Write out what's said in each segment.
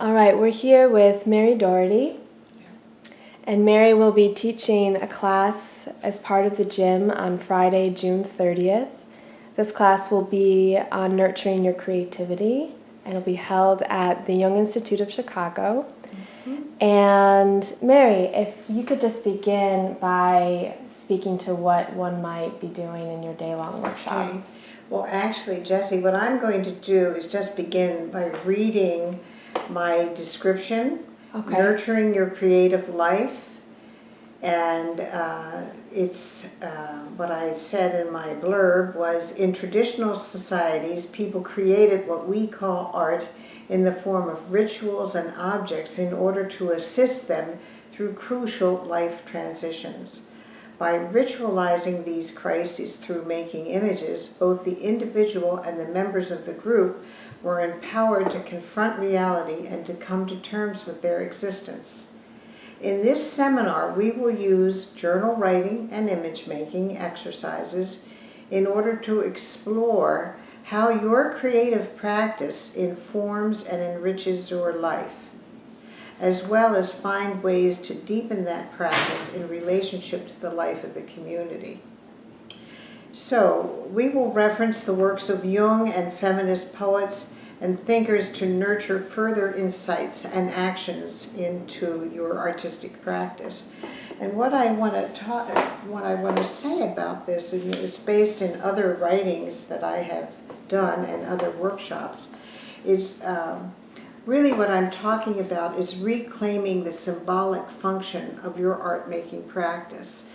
All right, we're here with Mary Dougherty, and Mary will be teaching a class as part of the gym on Friday, June 30th. This class will be on nurturing your creativity, and it'll be held at the Young Institute of Chicago. And Mary, if you could just begin by speaking to what one might be doing in your day-long workshop. Okay. Well, actually, Jessie, what I'm going to do is just begin by reading my description, Nurturing Your Creative Life, and it's what I said in my blurb was, in traditional societies, people created what we call art in the form of rituals and objects in order to assist them through crucial life transitions. By ritualizing these crises through making images, both the individual and the members of the group were empowered to confront reality and to come to terms with their existence. In this seminar, we will use journal writing and image making exercises in order to explore how your creative practice informs and enriches your life, as well as find ways to deepen that practice in relationship to the life of the community. So, we will reference the works of Jung and feminist poets and thinkers to nurture further insights and actions into your artistic practice. And what I want to say about this, and it's based in other writings that I have done and other workshops, is really what I'm talking about is reclaiming the symbolic function of your art making practice.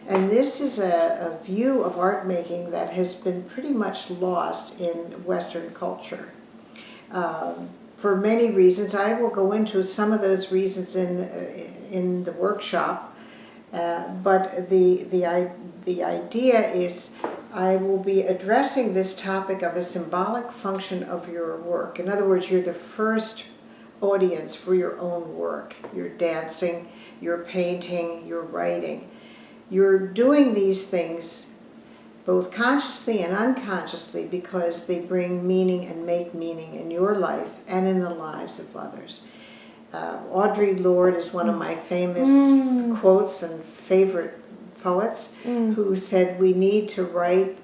And this is a view of art making that has been pretty much lost in Western culture. For many reasons. I will go into some of those reasons in the workshop, but the idea is I will be addressing this topic of the symbolic function of your work. In other words, you're the first audience for your own work. You're dancing, you're painting, you're writing. You're doing these things both consciously and unconsciously because they bring meaning and make meaning in your life and in the lives of others. Audre Lorde is one of my famous quotes and favorite poets who said we need to write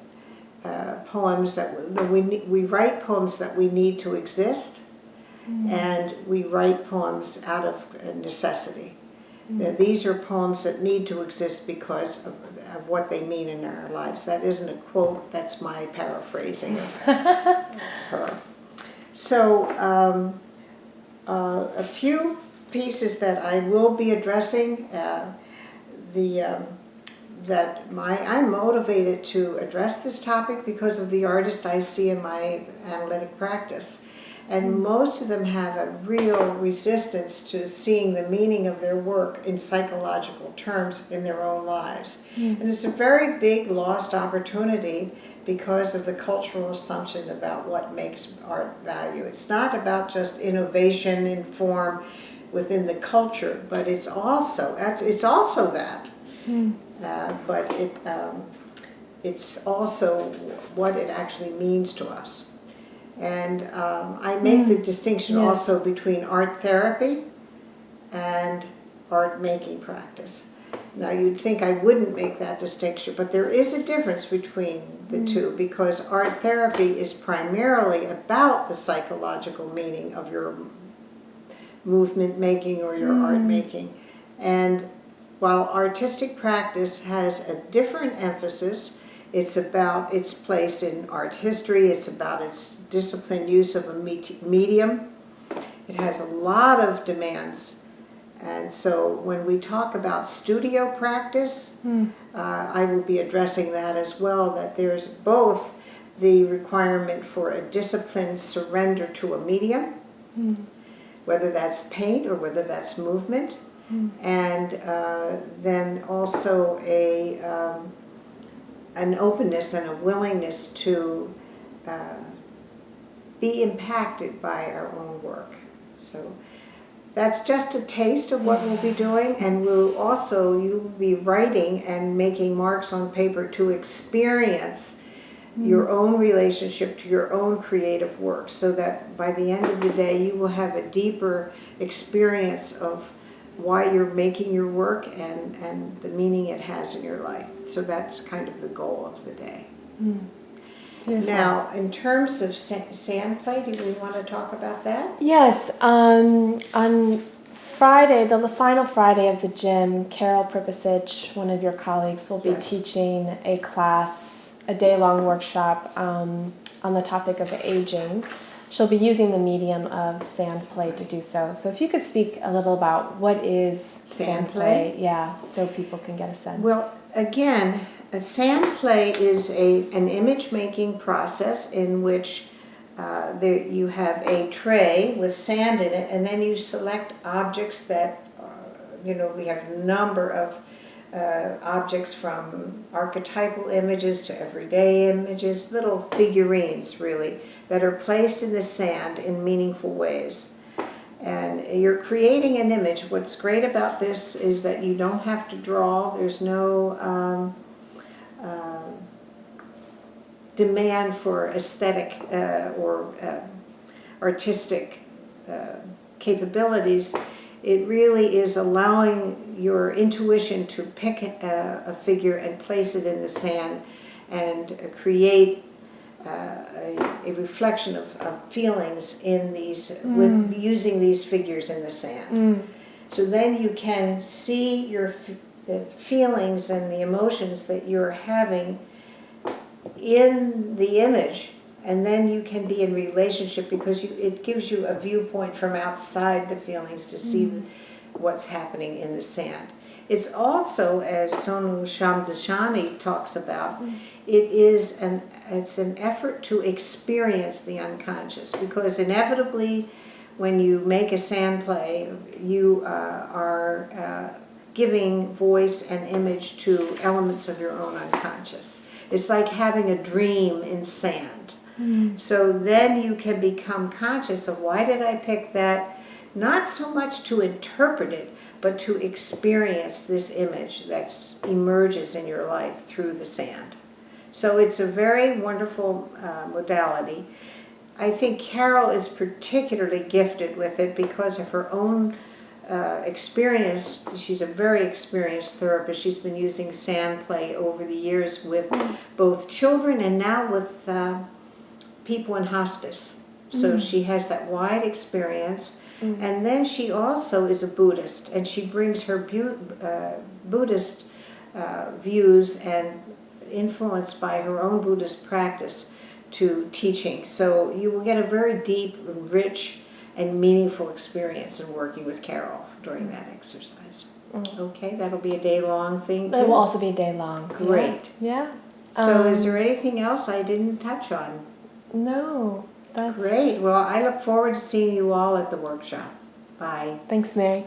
poems that we write poems that we need to exist, and we write poems out of necessity. These are poems that need to exist because of what they mean in our lives. That isn't a quote, that's my paraphrasing of her. So a few pieces that I will be addressing, I'm motivated to address this topic because of the artists I see in my analytic practice. And most of them have a real resistance to seeing the meaning of their work in psychological terms in their own lives. And it's a very big lost opportunity because of the cultural assumption about what makes art value. It's not about just innovation in form within the culture, but it's also that. But it's also what it actually means to us. And I make the distinction also between art therapy and art making practice. Now you'd think I wouldn't make that distinction, but there is a difference between the two, because art therapy is primarily about the psychological meaning of your movement making or your art making. And while artistic practice has a different emphasis, it's about its place in art history, it's about its disciplined use of a medium. It has a lot of demands. And so when we talk about studio practice, I will be addressing that as well, that there's both the requirement for a disciplined surrender to a medium, whether that's paint or whether that's movement, and then also an openness and a willingness to be impacted by our own work. So that's just a taste of what we'll be doing, and you'll be writing and making marks on paper to experience your own relationship to your own creative work, so that by the end of the day you will have a deeper experience of why you're making your work and the meaning it has in your life. So that's kind of the goal of the day. Beautiful. Now, in terms of sand play, do we want to talk about that? Yes, on Friday, the final Friday of the gym, Carol Pripasich, one of your colleagues, will be teaching a class, a day-long workshop on the topic of aging. She'll be using the medium of sand play to do so. So if you could speak a little about what is sand play? Yeah, so people can get a sense. Well, again, a sand play is an image-making process in which you have a tray with sand in it, and then you select objects that, we have a number of objects, from archetypal images to everyday images, little figurines really, that are placed in the sand in meaningful ways. And you're creating an image. What's great about this is that you don't have to draw. There's no demand for aesthetic or artistic capabilities. It really is allowing your intuition to pick a figure and place it in the sand and create a reflection of feelings in these, with using these figures in the sand. So then you can see the feelings and the emotions that you're having in the image, and then you can be in relationship, because it gives you a viewpoint from outside the feelings to see what's happening in the sand. It's also, as Sonu Shamdashani talks about, it's an effort to experience the unconscious, because inevitably when you make a sand play, you are giving voice and image to elements of your own unconscious. It's like having a dream in sand. So then you can become conscious of, why did I pick that? Not so much to interpret it, but to experience this image that emerges in your life through the sand. So it's a very wonderful modality. I think Carol is particularly gifted with it because of her own experience. She's a very experienced therapist. She's been using sand play over the years with both children and now with people in hospice. So she has that wide experience. And then she also is a Buddhist, and she brings her Buddhist views and influenced by her own Buddhist practice to teaching. So you will get a very deep, rich, and meaningful experience in working with Carol during that exercise. Okay, that'll be a day-long thing too? It will also be a day-long. Great. Yeah. So is there anything else I didn't touch on? No. That's Great. Well, I look forward to seeing you all at the workshop. Bye. Thanks, Mary.